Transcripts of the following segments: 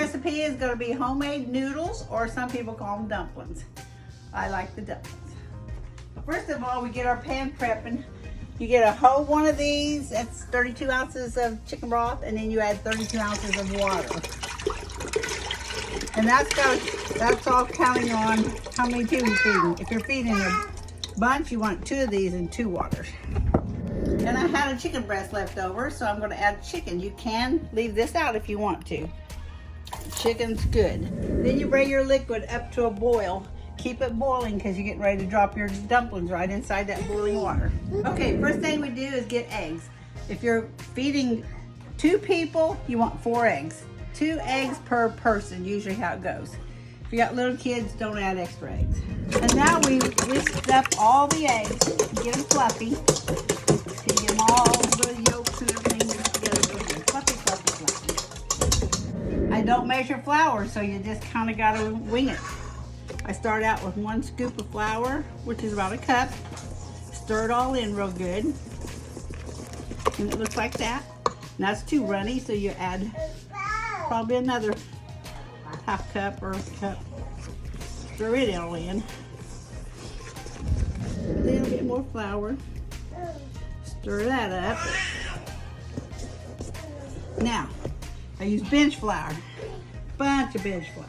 recipe is going to be homemade noodles, or some people call them dumplings. I like the dumplings. First of all, we get our pan prepping. You get a whole one of these, that's 32 ounces of chicken broth, and then you add 32 ounces of water. And that's all counting on how many people you're feeding. If you're feeding a bunch, you want 2 of these and 2 waters. And I had a chicken breast left over, so I'm going to add chicken. You can leave this out if you want to. Chicken's good. Then you bring your liquid up to a boil. Keep it boiling because you're getting ready to drop your dumplings right inside that boiling water. Okay, first thing we do is get eggs. If you're feeding 2 people, you want 4 eggs. 2 eggs per person, usually how it goes. If you got little kids, don't add extra eggs. And now we whisk up all the eggs, get them fluffy. So you get them all, the yolks and everything mixed together. Fluffy, fluffy, fluffy. I don't measure flour, so you just kind of got to wing it. I start out with 1 scoop of flour, which is about a cup. Stir it all in real good. And it looks like that. And that's too runny, so you add probably another half cup or a cup. Stir it all in. A little bit more flour. Stir that up. Now, I use bench flour. Bunch of bench flour.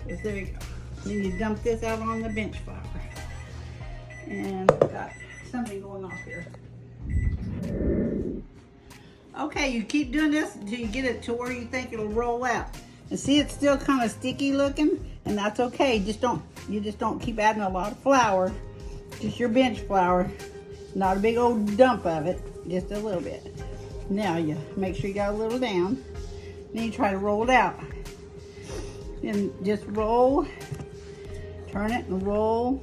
So there you go. Then you dump this out on the bench flour. And I've got something going off here. Okay, you keep doing this until you get it to where you think it'll roll out. And see, it's still kind of sticky looking, and that's okay. You just don't keep adding a lot of flour. Just your bench flour. Not a big old dump of it, just a little bit. Now you make sure you got a little down. Then you try to roll it out. And just roll, turn it and roll.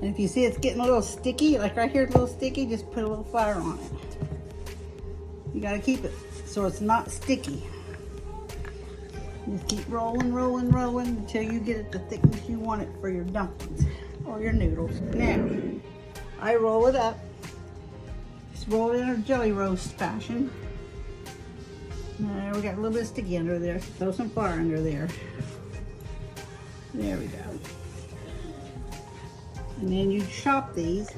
And if you see it's getting a little sticky, like right here it's a little sticky, just put a little flour on it. You gotta keep it so it's not sticky. Just keep rolling, rolling, rolling until you get it the thickness you want it for your dumplings or your noodles. Now, I roll it up. Just roll it in a jelly roast fashion. There, we got a little bit sticky under there. Throw some flour under there. There we go. And then you chop these.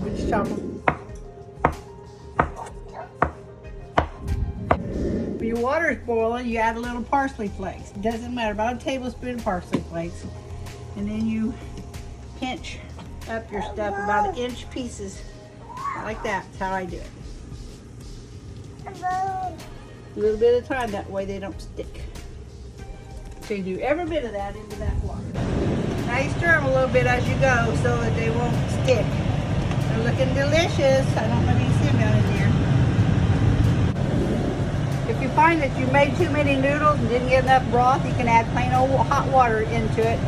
Just chop them. When your water is boiling, you add a little parsley flakes. It doesn't matter, about a tablespoon of parsley flakes. And then you pinch up your stuff about 1-inch pieces. Like that. That's how I do it. A little bit of time, that way they don't stick. So you do every bit of that into that water. Now you stir them a little bit as you go so that they won't stick. They're looking delicious. I don't know if you can see them down in here. If you find that you made too many noodles and didn't get enough broth, you can add plain old hot water into it.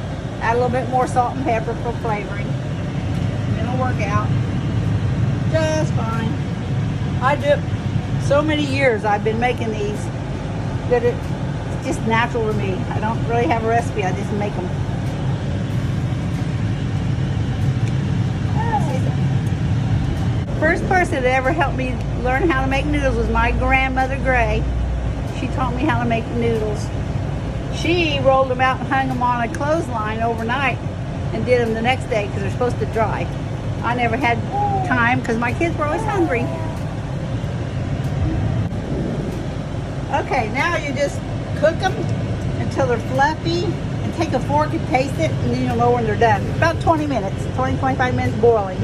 Add a little bit more salt and pepper for flavoring. It'll work out just fine. I do it so many years I've been making these that it's just natural to me. I don't really have a recipe, I just make them. First person that ever helped me learn how to make noodles was my grandmother Gray. She taught me how to make noodles. She rolled them out and hung them on a clothesline overnight and did them the next day because they're supposed to dry. I never had time because my kids were always hungry. Okay, now you just cook them until they're fluffy and take a fork and taste it, and then you'll know when they're done. About 20 minutes, 20, 25 minutes boiling.